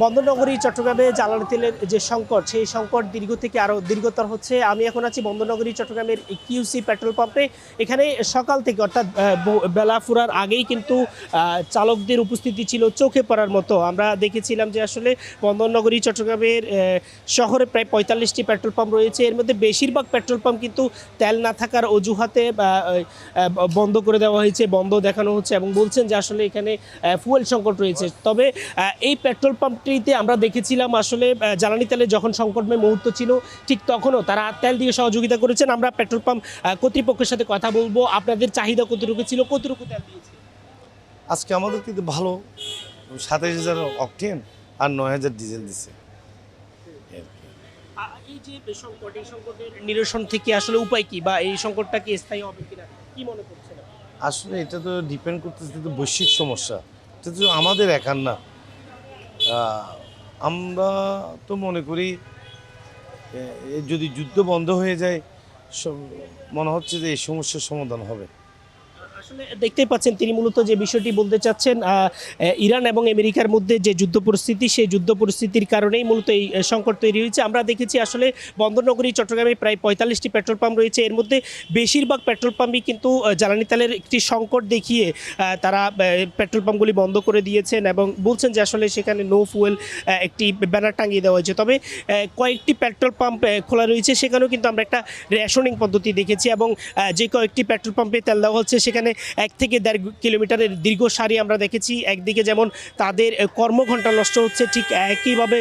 বন্দরনগরী চট্টগ্রামে জ্বালানি তেলের যে সংকট, সেই সংকট দীর্ঘ থেকে আরও দীর্ঘতর হচ্ছে। আমি এখন আছি বন্দরনগরী চট্টগ্রামের কিউসি পেট্রোল পাম্পে। এখানে সকাল থেকে অর্থাৎ বেলা ফুরার আগেই কিন্তু চালকদের উপস্থিতি ছিল চোখে পড়ার মতো। আমরা দেখেছিলাম যে আসলে বন্দরনগরী চট্টগ্রামের শহরে প্রায় ৪৫টি পেট্রোল পাম্প রয়েছে। এর মধ্যে বেশিরভাগ পেট্রোল পাম্প কিন্তু তেল না থাকার অজুহাতে বন্ধ করে দেওয়া হয়েছে, বন্ধ দেখানো হচ্ছে এবং বলছেন যে আসলে এখানে ফুয়েল সংকট রয়েছে। তবে এই পেট্রোল পাম্পটিতে আমরা দেখেছিলাম আসলে জ্বালানি তেলের যখন সংকটময় মুহূর্ত ছিল, ঠিক তখনও তারা তেল দিয়ে সহযোগিতা করেছেন। আমরা পেট্রোল পাম্প কর্তৃপক্ষের সাথে কথা বলবো, আপনাদের চাহিদা কতটুকু ছিল, কতটুকু তেল দিয়েছে। আজকে আমাদের কিন্তু ভালো ২৭,০০০ অকটেন আর ৯,০০০ ডিজেল দিছে। এই যে সংকট, এই সংকটের নিরসন থেকে আসলে উপায় কি, বা এই সংকটটা কি স্থায়ী হবে কিনা, কি মনে করছেন? আসলে এটা তো ডিপেন্ড করতেছে তো বৈশ্বিক সমস্যা, এটা তো আমাদের একার না। আমরা তো মনে করি যদি যুদ্ধ বন্ধ হয়ে যায় মনে হচ্ছে যে এই সমস্যার সমাধান হবে। আসলে দেখতেই পাচ্ছেন তিনি মূলত যে বিষয়টি বলতে চাচ্ছেন, ইরান এবং আমেরিকার মধ্যে যে যুদ্ধ পরিস্থিতি, সেই যুদ্ধ পরিস্থিতির কারণেই মূলত এই সংকট তৈরি হয়েছে। আমরা দেখেছি আসলে বন্দরনগরী চট্টগ্রামে প্রায় ৪৫টি পেট্রোল পাম্প রয়েছে। এর মধ্যে বেশিরভাগ পেট্রোল পাম্পই কিন্তু জ্বালানি তেলের একটি সংকট দেখিয়ে তারা পেট্রোল পাম্পগুলি বন্ধ করে দিয়েছেন এবং বলছেন যে আসলে সেখানে নো ফুয়েল একটি ব্যানার টাঙিয়ে দেওয়া হয়েছে। তবে কয়েকটি পেট্রোল পাম্প খোলা রয়েছে, সেখানেও কিন্তু আমরা একটা রেশনিং পদ্ধতি দেখেছি এবং যে কয়েকটি পেট্রোল পাম্পে তেল দেওয়া হচ্ছে সেখানে ১ থেকে ১.৫ কিলোমিটারের দীর্ঘ সারি আমরা দেখেছি। একদিকে যেমন তাদের কর্মঘণ্টা নষ্ট হচ্ছে, ঠিক একইভাবে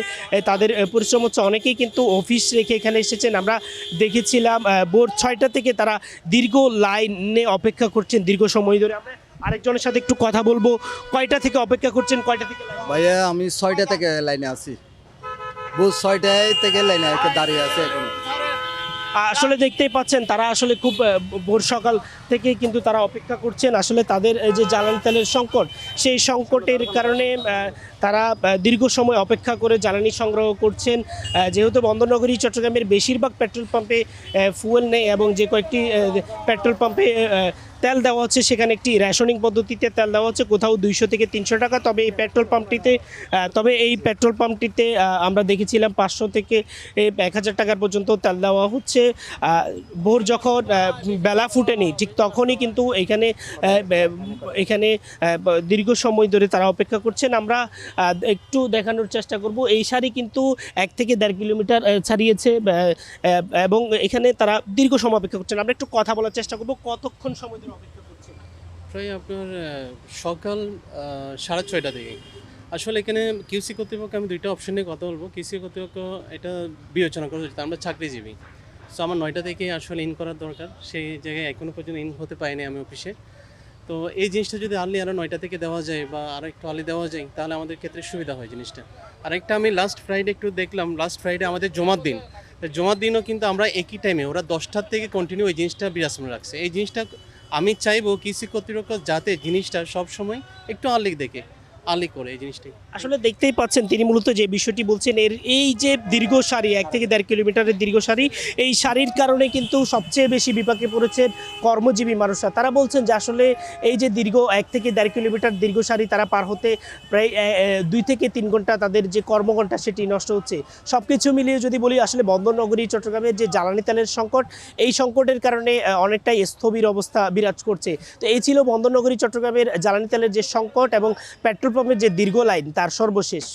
তাদের পরিশ্রম হচ্ছে। অনেকেই কিন্তু অফিস রেখে এখানে এসেছেন। আমরা দেখেছিলাম ভোর ৬টা থেকে তারা দীর্ঘ লাইনে অপেক্ষা করছেন দীর্ঘ সময় ধরে। আমরা আরেকজনের সাথে একটু কথা বলবো। কয়টা থেকে অপেক্ষা করছেন, কয়টা থেকে? ভাইয়া আমি ৬টা থেকে লাইনে আছি, ভোর ৬টায় থেকে লাইনে দাঁড়িয়ে আছে এখন। আসলে দেখতেই পাচ্ছেন তারা আসলে খুব ভোর সকাল থেকে কিন্তু তারা অপেক্ষা করছেন। আসলে তাদের যে জ্বালানি তেলের সংকট, সেই সংকটের কারণে তারা দীর্ঘ সময় অপেক্ষা করে জ্বালানি সংগ্রহ করছেন। যেহেতু বন্দরনগরী চট্টগ্রামের বেশিরভাগ পেট্রোল পাম্পে ফুয়েল নেই এবং যে কয়েকটি পেট্রোল পাম্পে তেল দেওয়া হচ্ছে সেখানে একটি রেশনিং পদ্ধতিতে তেল দেওয়া হচ্ছে, কোথাও ২০০ থেকে ৩০০ টাকা। তবে এই পেট্রোল পাম্পটিতে আমরা দেখেছিলাম ৫০০ থেকে ১,০০০ টাকার পর্যন্ত তেল দেওয়া হচ্ছে। ভোর যখন বেলা ফুটেনি ঠিক তখনই কিন্তু এখানে দীর্ঘ সময় ধরে তারা অপেক্ষা করছেন। আমরা একটু দেখানোর চেষ্টা করব। এই সারি কিন্তু ১ থেকে ১.৫ কিলোমিটার ছাড়িয়েছে এবং এখানে তারা দীর্ঘ সময় অপেক্ষা করছেন। আমরা একটু কথা বলার চেষ্টা করব, কতক্ষণ সময় ধরে অপেক্ষা করছেন? প্রায় আপনার সকাল ৬:৩০ থেকে। আসলে এখানে কিউসি কর্তৃপক্ষ, আমি দুইটা অপশন নিয়ে কথা বলবো। কিউসি কর্তৃপক্ষ এটা বিবেচনা করে যেটা আমরা চাকরিজীবী, সো আমার ৯টা থেকে আসলে ইন করার দরকার। সেই জায়গায় এখনও পর্যন্ত ইন হতে পারিনি আমি অফিসে। তো এই জিনিসটা যদি আর্লি আরও ৯টা থেকে দেওয়া যায় বা আরও একটু আর্লি দেওয়া যায় তাহলে আমাদের ক্ষেত্রে সুবিধা হয় জিনিসটা। আরেকটা আমি লাস্ট ফ্রাইডে একটু দেখলাম, লাস্ট ফ্রাইডে আমাদের জমার দিন, জমার দিনও কিন্তু আমরা একই টাইমে, ওরা ১০টার থেকে কন্টিনিউ এই জিনিসটা বিরাজমান রাখছে। এই জিনিসটা আমি চাইবো কৃষি কর্তৃপক্ষ যাতে জিনিসটা সবসময় একটু আর্লি করে এই জিনিসটাই। আসলে দেখতেই পাচ্ছেন তিনি মূলত যে বিষয়টি বলছেন, এই যে দীর্ঘ সারি ১ থেকে ১.৫ কিলোমিটারের দীর্ঘ সারি, এই সারির কারণে কিন্তু সবচেয়ে বেশি বিপাকে পড়েছে কর্মজীবী মানুষরা। তারা বলছেন যে আসলে এই যে দীর্ঘ ১ থেকে ১.৫ কিলোমিটার দীর্ঘ সারি তারা পার হতে প্রায় ২ থেকে ৩ ঘন্টা তাদের যে কর্মঘণ্টা সেটি নষ্ট হচ্ছে। সব কিছু মিলিয়ে যদি বলি আসলে বন্দরনগরী চট্টগ্রামের যে জ্বালানি তেলের সংকট, এই সংকটের কারণে অনেকটাই স্থবির অবস্থা বিরাজ করছে। তো এই ছিল বন্দরনগরী চট্টগ্রামের জ্বালানি তেলের যে সংকট এবং পেট্রোল পাম্পের যে দীর্ঘ লাইন তার সর্বশেষ।